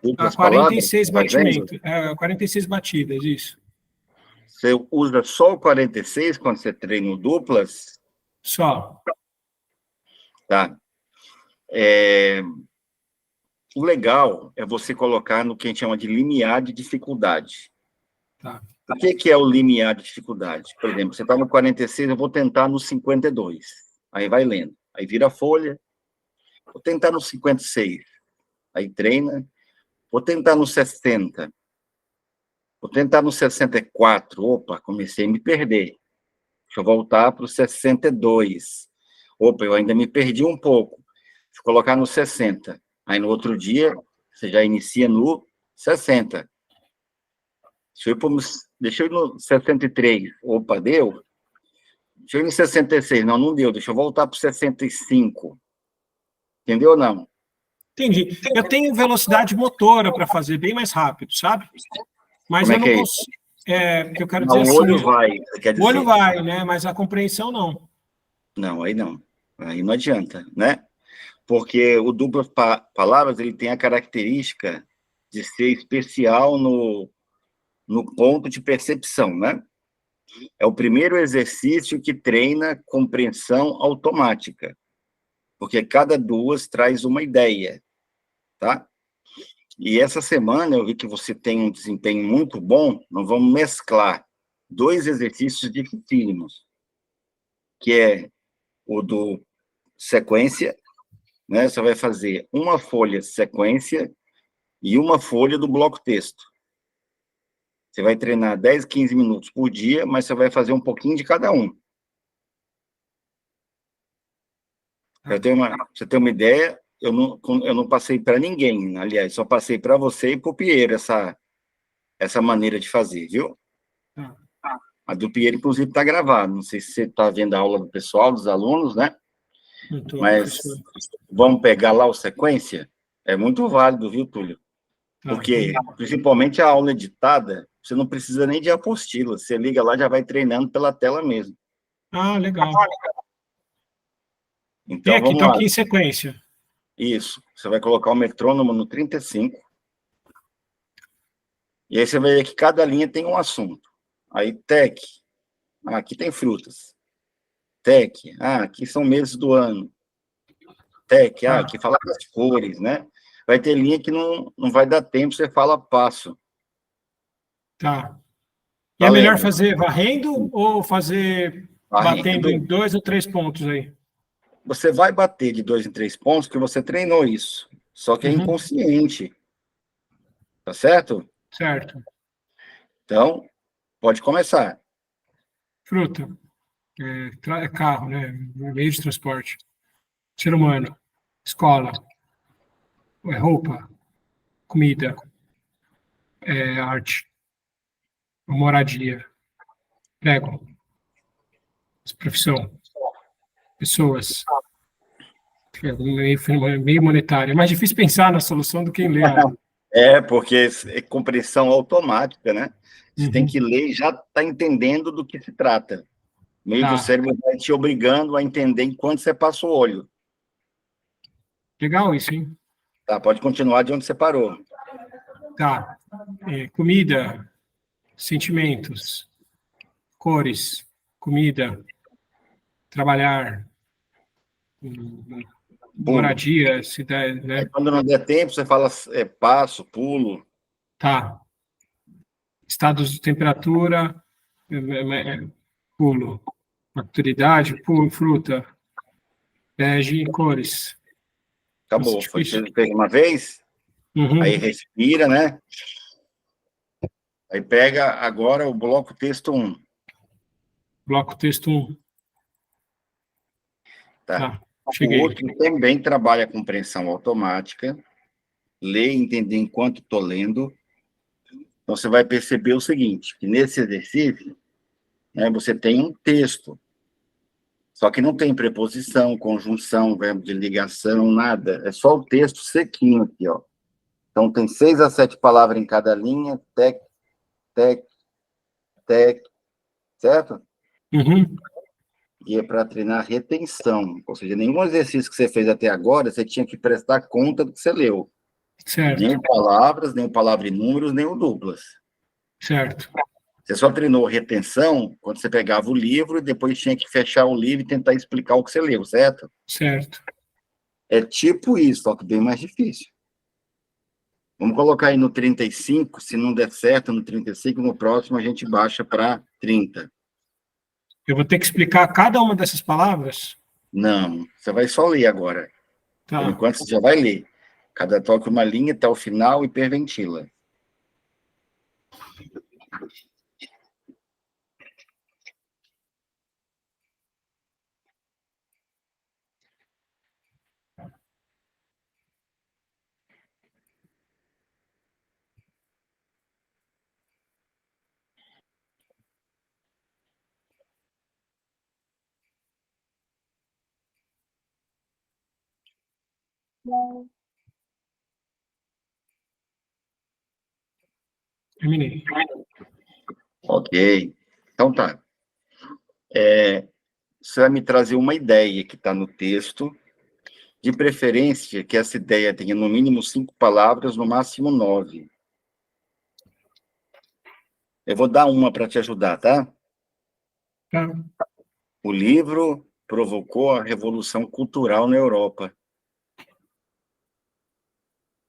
Duplas palavras? 46 Fazendo? batimentos, 46 batidas, isso. Você usa só o 46 quando você treina o duplas? Só. Tá. O legal é você colocar no que a gente chama de limiar de dificuldade. Tá. O que é o limiar de dificuldade? Por exemplo, você está no 46, eu vou tentar no 52. Aí vai lendo. Aí vira a folha. Vou tentar no 56. Aí treina. Vou tentar no 60. Vou tentar no 64. Opa, comecei a me perder. Deixa eu voltar para o 62. Opa, eu ainda me perdi um pouco. Deixa eu colocar no 60. Aí no outro dia, você já inicia no 60. Deixa eu ir no 63. Opa, deu? Deixa eu ir no 66. Não, não deu. Deixa eu voltar para o 65. Entendeu ou não? Entendi. Eu tenho velocidade motora para fazer bem mais rápido, sabe? Mas Como eu é que não é isso? consigo. O que eu quero dizer Não, o assim, olho vai, quer o olho dizer. vai, né? Mas a compreensão não. Não, aí não. Aí não adianta, né? Porque o duplas palavras, ele tem a característica de ser especial no ponto de percepção, né? É o primeiro exercício que treina compreensão automática, porque cada duas traz uma ideia, tá? E essa semana eu vi que você tem um desempenho muito bom, nós vamos mesclar dois exercícios dificílimos, que é o do sequência, né? Você vai fazer uma folha sequência e uma folha do bloco texto. Você vai treinar 10, 15 minutos por dia, mas você vai fazer um pouquinho de cada um. Para você ter uma ideia, eu não passei para ninguém, aliás, só passei para você e para o Pierre essa maneira de fazer, viu? A do Pierre, inclusive, está gravada. Não sei se você está vendo a aula do pessoal, dos alunos, né? Muito, Mas professor. vamos pegar lá o sequência? É muito válido, viu, Túlio? Tá. Porque, principalmente a aula editada, você não precisa nem de apostila. Você liga lá, já vai treinando pela tela mesmo. Ah, legal. Tem Então, aqui, vamos estou lá. aqui em sequência. Isso. Você vai colocar o metrônomo no 35. E aí você vai ver que cada linha tem um assunto. Aí, tech. Aqui tem frutas. Tech. Aqui são meses do ano. Tech. Aqui fala das cores, né? Vai ter linha que não vai dar tempo, você fala passo. Tá. E é melhor Valendo. fazer varrendo ou fazer batendo em Varrendo. 2 ou 3 pontos aí? Você vai bater de 2 em 3 pontos, porque você treinou isso. Só que é inconsciente. Tá certo? Certo. Então, pode começar. Fruta. É carro, né? Meio de transporte. Ser humano. Escola. Roupa. Comida. Arte. Moradia. Emprego. Profissão. Pessoas. Meio monetário. É mais difícil pensar na solução do que em ler. Porque é compreensão automática, né? Você tem que ler e já está entendendo do que se trata. Meio que o cérebro vai te obrigando a entender enquanto você passa o olho. Legal isso, hein? Tá, pode continuar de onde você parou. Tá. Comida, sentimentos, cores, comida, trabalhar, moradia, cidade, né? Aí, quando não der tempo, você fala passo, pulo. Tá. Estados de temperatura, pulo. Maturidade, pulo, fruta, bege, cores. Acabou. Foi que você fez uma vez, aí respira, né? Aí pega agora o bloco texto 1. Bloco texto 1. Tá. Cheguei. O outro também trabalha com compreensão automática, lê e entender enquanto estou lendo. Então, você vai perceber o seguinte, que nesse exercício, né, você tem um texto, só que não tem preposição, conjunção, verbo de ligação, nada. É só o texto sequinho aqui, ó. Então, tem 6 a 7 palavras em cada linha, tec, tec, tec, certo? E é para treinar retenção. Ou seja, nenhum exercício que você fez até agora, você tinha que prestar conta do que você leu. Certo. Nem o palavras, nem o palavra e números, nem o duplas. Certo. Você só treinou retenção quando você pegava o livro e depois tinha que fechar o livro e tentar explicar o que você leu, certo? Certo. É tipo isso, só que bem mais difícil. Vamos colocar aí no 35, se não der certo no 35, no próximo a gente baixa para 30. Eu vou ter que explicar cada uma dessas palavras? Não, você vai só ler agora. Por Tá. enquanto, você já vai ler. Cada toque uma linha até o final, hiperventila. Terminei. Ok. Então tá. Você vai me trazer uma ideia que está no texto, de preferência que essa ideia tenha no mínimo 5 palavras, no máximo 9. Eu vou dar uma para te ajudar, tá? Tá. O livro provocou a revolução cultural na Europa.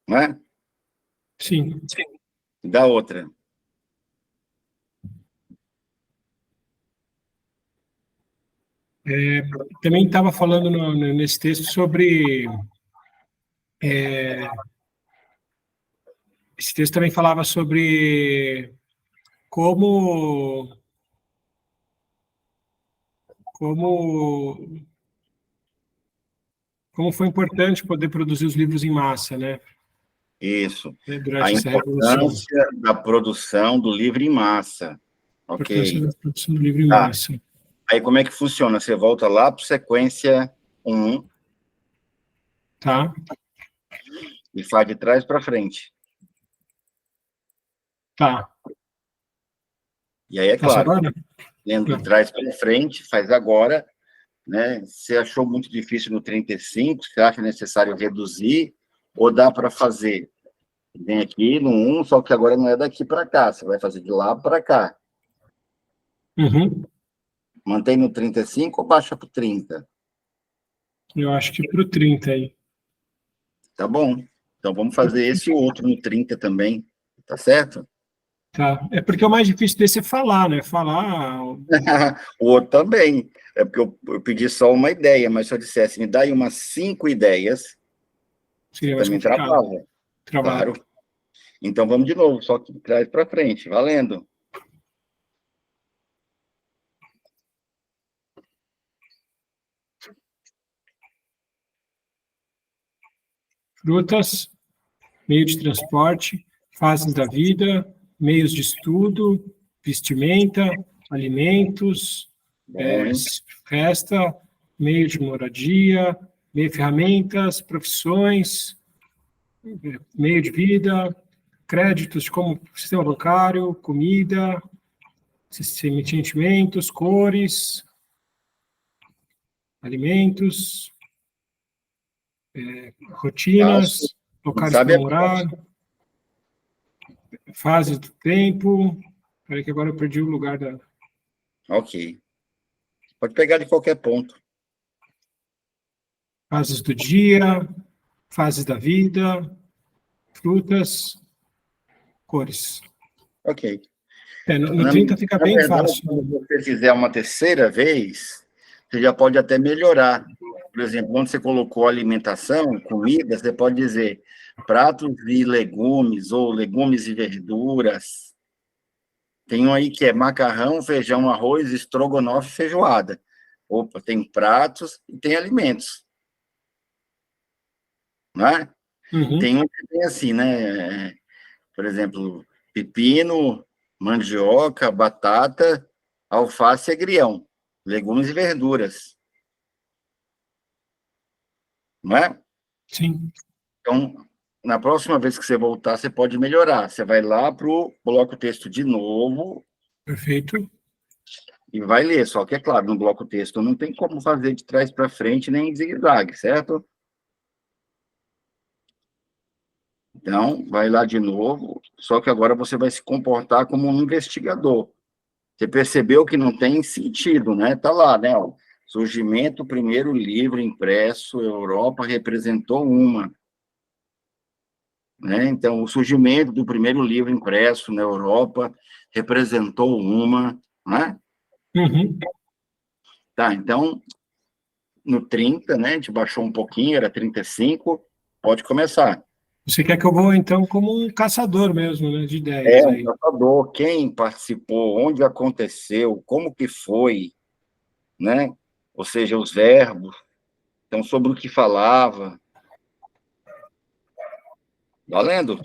Não é? Sim. Dá outra. Também estava falando nesse texto sobre. Esse texto também falava sobre como. Como. Como foi importante poder produzir os livros em massa, né? Isso. A Durante essa revolução. importância da produção do livro em massa. Importância Ok. da produção do livro em Tá. massa. Aí como é que funciona? Você volta lá para sequência 1 Tá? e faz de trás para frente. Tá. E aí, é Faço claro, agora? lendo de Não. trás para frente, faz agora, né? Você achou muito difícil no 35, você acha necessário reduzir, ou dá para fazer? Vem aqui no 1, só que agora não é daqui para cá, você vai fazer de lá para cá. Uhum. Mantém no 35 ou baixa para o 30? Eu acho que para o 30 aí. Tá bom. Então vamos fazer esse outro no 30 também, tá certo? Tá. É porque o mais difícil desse é falar, né? Falar. O outro também. É porque eu pedi só uma ideia, mas se eu dissesse, me dá aí umas 5 ideias, você Seria mais também complicado. travava. Trabalho. Claro. Então vamos de novo, só que de trás para frente, valendo. Frutas, meio de transporte, fases da vida, meios de estudo, vestimenta, alimentos, Bom, hein? resta, meio de moradia, meio de ferramentas, profissões, meio de vida, créditos como sistema bancário, comida, sentimentos, cores, alimentos, Passo. rotinas, Quem locais sabe para é morar, fases do tempo. Peraí que agora eu perdi o lugar da ok. Pode pegar de qualquer ponto. fases do dia, fases da vida, frutas, cores. Ok. No Na, 30 fica na bem verdade, fácil. quando você fizer uma terceira vez, você já pode até melhorar. Por exemplo, quando você colocou alimentação, comida, você pode dizer pratos e legumes, ou legumes e verduras. Tem um aí que é macarrão, feijão, arroz, estrogonofe e feijoada. Opa, tem pratos e tem alimentos, não é? Uhum, Tem um que tem assim, né? Por exemplo, pepino, mandioca, batata, alface e agrião, legumes e verduras, não é? sim, Então, na próxima vez que você voltar, você pode melhorar. Você vai lá coloca o texto de novo perfeito. e vai ler. Só que, é claro, no bloco texto não tem como fazer de trás para frente nem em zigue-zague, certo? Então, vai lá de novo, só que agora você vai se comportar como um investigador. Você percebeu que não tem sentido, né? Tá lá, né? Ó, surgimento, primeiro livro impresso, Europa representou uma, né? Então, o surgimento do primeiro livro impresso na Europa representou uma, né? Uhum. Tá, então, no 30, né? A gente baixou um pouquinho, era 35, pode começar. Você quer que eu vou, então, como um caçador mesmo, né, de É, ideias um aí. caçador, quem participou, onde aconteceu, como que foi, né? Ou seja, os verbos, então, sobre o que falava. Valendo?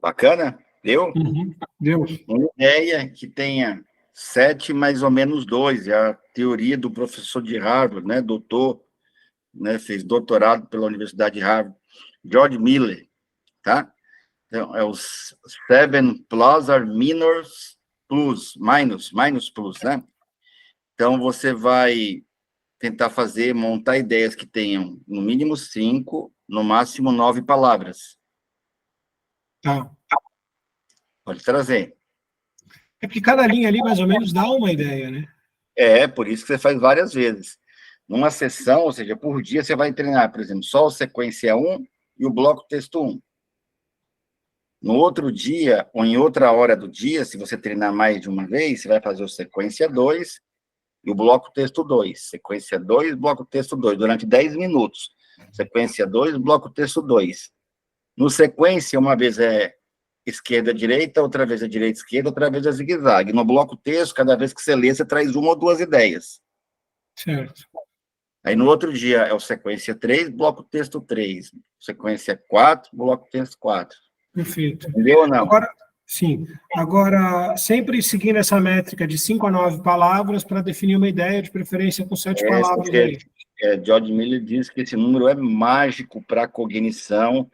Bacana? Deu? Uhum. Deu. Uma ideia que tenha 7 mais ou menos 2, é a teoria do professor de Harvard, né, doutor, né, fez doutorado pela Universidade de Harvard, George Miller, tá? Então, é os 7 plus or minus plus, né? Então, você vai tentar montar ideias que tenham no mínimo 5, no máximo 9 palavras. Tá. Pode trazer. É porque cada linha ali, mais ou menos, dá uma ideia, né? Por isso que você faz várias vezes. Numa sessão, ou seja, por dia, você vai treinar, por exemplo, só o sequência 1 e o bloco texto 1. No outro dia, ou em outra hora do dia, se você treinar mais de uma vez, você vai fazer o sequência 2 e o bloco texto 2. Sequência 2, bloco texto 2, durante 10 minutos. Sequência 2, bloco texto 2. No sequência, uma vez é esquerda, direita, outra vez é direita, esquerda, outra vez é zigue-zague. No bloco texto, cada vez que você lê, você traz uma ou duas ideias. Certo. Aí no outro dia é o sequência 3, bloco texto 3. Sequência 4, bloco texto 4. Perfeito. Entendeu ou não? Agora, sim. Agora, sempre seguindo essa métrica de 5 a 9 palavras para definir uma ideia, de preferência com 7 palavras Porque aí. George Miller diz que esse número é mágico para a cognição,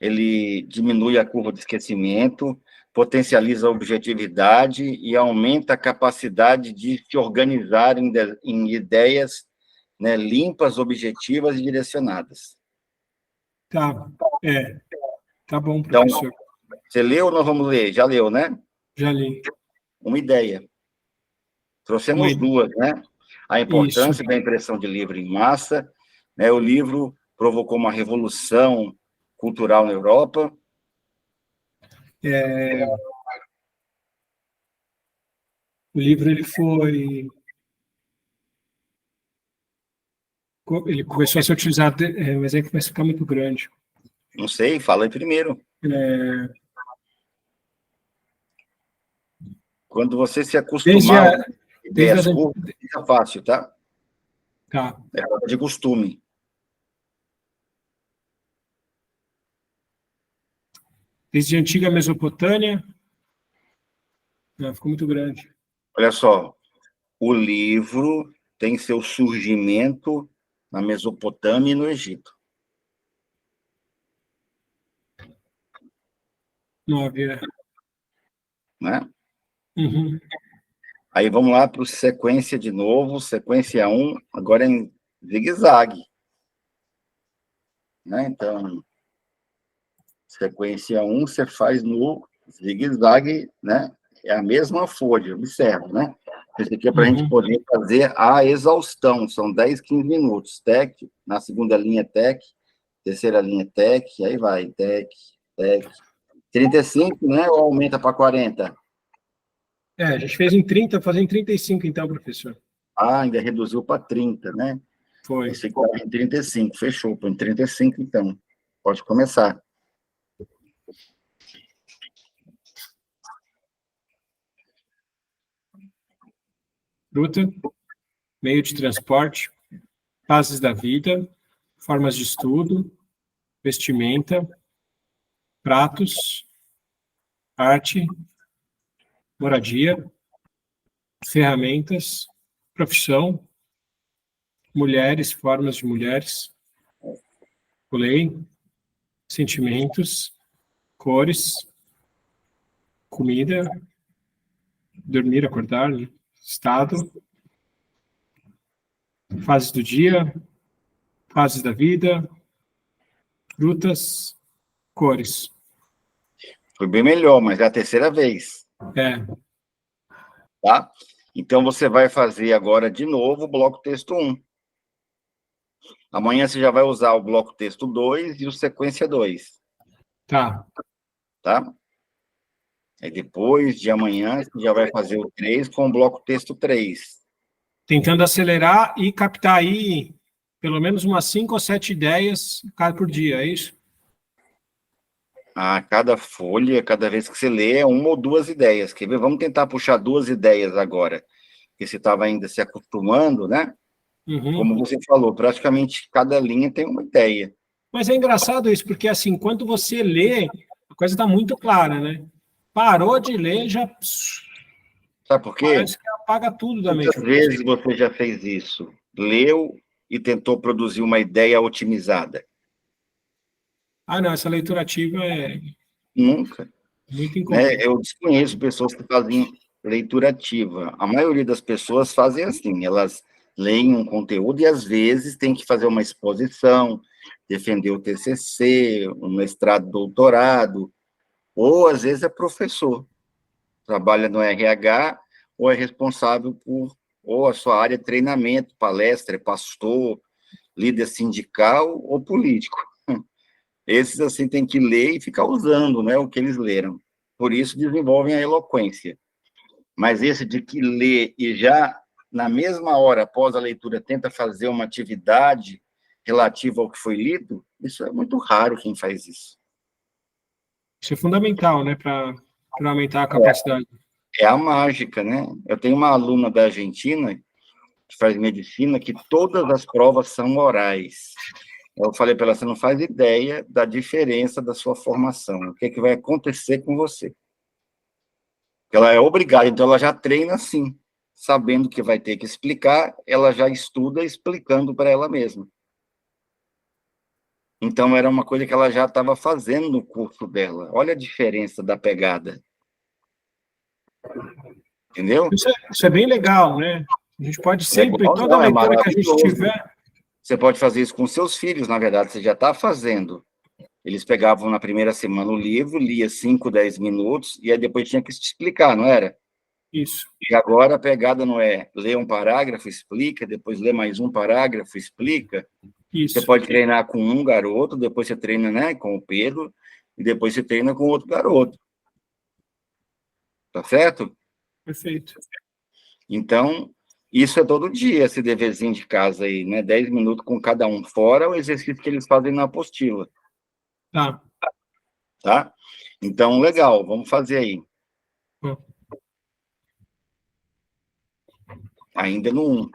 ele diminui a curva de esquecimento, potencializa a objetividade e aumenta a capacidade de se organizar em ideias, né, limpas, objetivas e direcionadas. Tá. É. Tá bom, Então, professor. você leu ou nós vamos ler? Já leu, né? Já li. Uma ideia. Trouxemos duas, né? A Isso. importância da impressão de livro em massa, né? O livro provocou uma revolução cultural na Europa. O livro ele começou a ser utilizado, mas aí começa a ficar muito grande. Não sei, fala aí primeiro. É, Quando você se desde acostumar a, a desde ideias as, curtas, fica fácil, tá? tá. É falta de costume. Desde a antiga Mesopotâmia, ficou muito grande. Olha só, o livro tem seu surgimento na Mesopotâmia e no Egito, 9, né? Uhum. Aí vamos lá para o sequência de novo, sequência 1, agora em zigue-zague, né? Então, sequência 1 você faz no zigue-zague, né? É a mesma folha, observa, né? Isso aqui é para a gente Uhum. poder fazer a exaustão, são 10, 15 minutos. Tec, na segunda linha, tec, terceira linha, tec, aí vai, tec, tec. 35, né? Ou aumenta para 40? A gente fez em 30, fazer em 35 então, professor. Ah, ainda reduziu para 30, né? Foi. Esse aqui estava em 35, fechou, põe 35 então. Pode começar. fruta, meio de transporte, fases da vida, formas de estudo, vestimenta, pratos, arte, moradia, ferramentas, profissão, mulheres, formas de mulheres, lei, sentimentos, cores, comida, dormir, acordar, né? Estado, fases do dia, fases da vida, frutas, cores. Foi bem melhor, mas é a terceira vez. É. Tá? Então, você vai fazer agora de novo o bloco texto 1. Amanhã você já vai usar o bloco texto 2 e o sequência 2. Tá. Tá? Aí depois de amanhã, você já vai fazer o 3 com o bloco texto 3. Tentando acelerar e captar aí pelo menos umas 5 ou 7 ideias por dia, é isso? A cada folha, cada vez que você lê, é uma ou duas ideias. Quer ver? Vamos tentar puxar 2 ideias agora. Porque você estava ainda se acostumando, né? Uhum. Como você falou, praticamente cada linha tem uma ideia. Mas é engraçado isso, porque assim, quando você lê, a coisa está muito clara, né? Parou de ler, já Sabe por quê? parece que apaga tudo da mente. Quantas vezes você já fez isso? Leu e tentou produzir uma ideia otimizada? Ah, não, essa leitura ativa é Nunca. muito incomum. Né? Eu desconheço pessoas que fazem leitura ativa. A maioria das pessoas fazem assim, elas leem um conteúdo e, às vezes, tem que fazer uma exposição, defender o TCC, um mestrado, doutorado, ou, às vezes, é professor. Trabalha no RH ou é responsável por, ou a sua área de treinamento, palestra, é pastor, líder sindical ou político. Esses, assim, tem que ler e ficar usando, né, o que eles leram. Por isso, desenvolvem a eloquência. Mas esse de que lê e já, na mesma hora, após a leitura, tenta fazer uma atividade relativa ao que foi lido, isso é muito raro quem faz isso. Isso é fundamental, né, para aumentar a capacidade. É a mágica, né? Eu tenho uma aluna da Argentina, que faz medicina, que todas as provas são orais. Eu falei para ela, você não faz ideia da diferença da sua formação, o que, é que vai acontecer com você. Ela é obrigada, então ela já treina assim, sabendo que vai ter que explicar, ela já estuda explicando para ela mesma. Então, era uma coisa que ela já estava fazendo no curso dela. Olha a diferença da pegada. Entendeu? Isso é bem legal, né? A gente pode sempre, Legal, toda não, é leitura que a gente maravilhoso. tiver... Você pode fazer isso com seus filhos, na verdade, você já está fazendo. Eles pegavam na primeira semana o livro, lia 5, 10 minutos, e aí depois tinha que te explicar, não era? Isso. E agora a pegada não é ler um parágrafo, explica, depois lê mais um parágrafo, explica. Isso. Você pode treinar com um garoto, depois você treina, né, com o Pedro, e depois você treina com outro garoto. Tá certo? Perfeito. Então, isso é todo dia, esse deverzinho de casa aí, né? 10 minutos com cada um, fora o exercício que eles fazem na apostila. Tá. Tá? Então, legal, vamos fazer aí. Bom. Ainda no 1.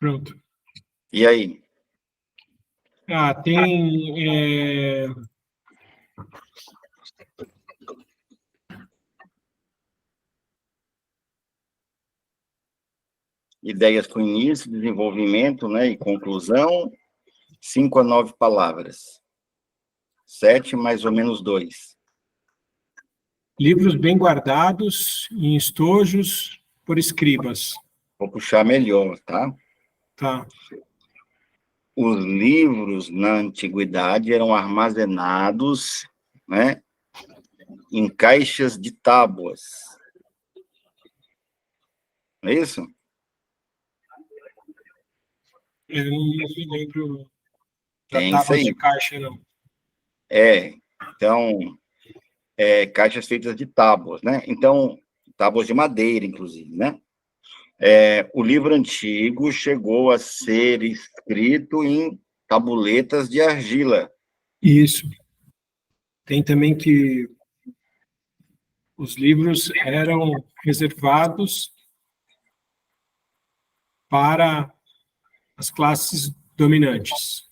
Pronto. E aí? Tem... Ideias com início, desenvolvimento, né, e conclusão, 5 a 9 palavras. 7 mais ou menos 2. livros bem guardados, em estojos, por escribas. Vou puxar melhor, tá? Tá. os livros na antiguidade eram armazenados, né, em caixas de tábuas. Não é isso? Eu não me lembro da Tem isso tábua aí. de caixa, não. Então, caixas feitas de tábuas, né? Então, tábuas de madeira, inclusive, né? O livro antigo chegou a ser escrito em tabuletas de argila. Isso. Tem também que os livros eram reservados para as classes dominantes.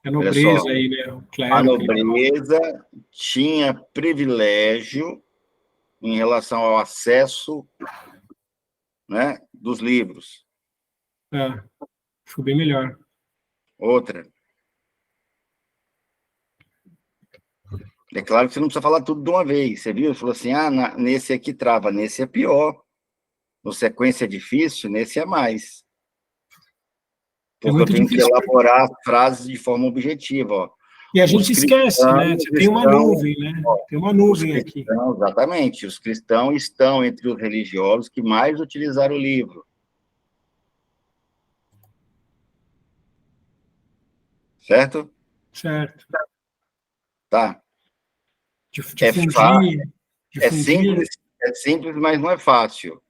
A Olha só, nobreza aí, né? O a clero. nobreza tinha privilégio em relação ao acesso, né, dos livros. Ficou bem melhor. Outra. É claro que você não precisa falar tudo de uma vez. Você viu? Você falou assim, nesse aqui trava, nesse é pior. No sequência é difícil, nesse é mais. Porque eu tenho que elaborar frases de forma objetiva. Ó. E a gente esquece, né? Você tem uma nuvem, né? Tem uma nuvem aqui. Exatamente. Os cristãos estão entre os religiosos que mais utilizaram o livro. Certo? Certo. Tá. Difundir, é simples, mas não é fácil.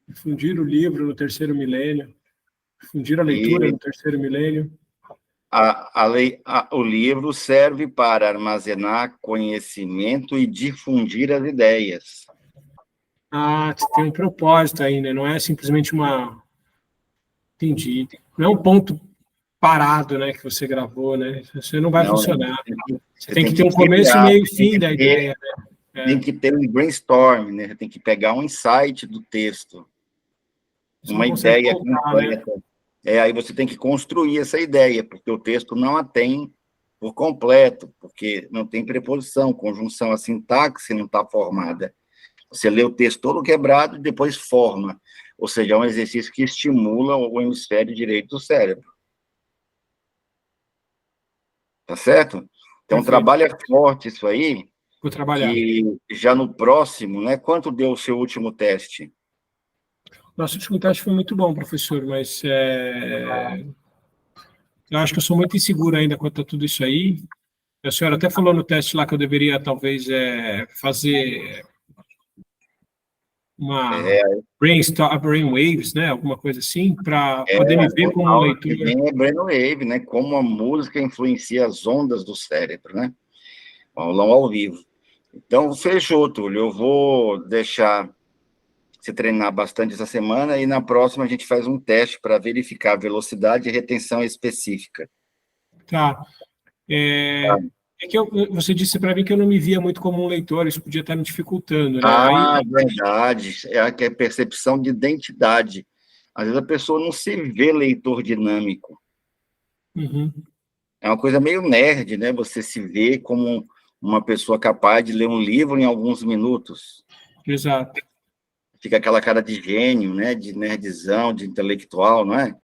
Difundir o livro no terceiro milênio. Difundir a leitura no terceiro milênio. O livro serve para armazenar conhecimento e difundir as ideias. Tem um propósito aí, né? Não é simplesmente uma... Entendi. Não é um ponto parado, né, que você gravou, né? Você não vai funcionar. Você tem que ter um começo, meio e fim da ideia, né? Tem que ter um brainstorm, né? Tem que pegar um insight do texto. Uma ideia completa. Né? Aí você tem que construir essa ideia, porque o texto não a tem por completo, porque não tem preposição, conjunção, a sintaxe não está formada. Você lê o texto todo quebrado e depois forma. Ou seja, é um exercício que estimula o hemisfério direito do cérebro. Tá certo? Então, trabalha forte isso aí. Vou trabalhar. Que já no próximo, né? Quanto deu o seu último teste? Nosso último teste foi muito bom, professor, mas eu acho que eu sou muito inseguro ainda quanto a tudo isso aí. A senhora até falou no teste lá que eu deveria, talvez, fazer uma brainwaves, né? Alguma coisa assim, para poder me ver como um leitor. É brainwave, né? Como a música influencia as ondas do cérebro, né? Aulão ao vivo. Então, fechou, Túlio. Eu vou deixar você treinar bastante essa semana e na próxima a gente faz um teste para verificar a velocidade e retenção específica. Tá. Você disse para mim que eu não me via muito como um leitor, isso podia estar me dificultando, né? Verdade. É a percepção de identidade. Às vezes a pessoa não se vê leitor dinâmico. Uhum. É uma coisa meio nerd, né? Você se vê como uma pessoa capaz de ler um livro em alguns minutos. Exato. Fica aquela cara de gênio, né? De nerdzão, de intelectual, não é?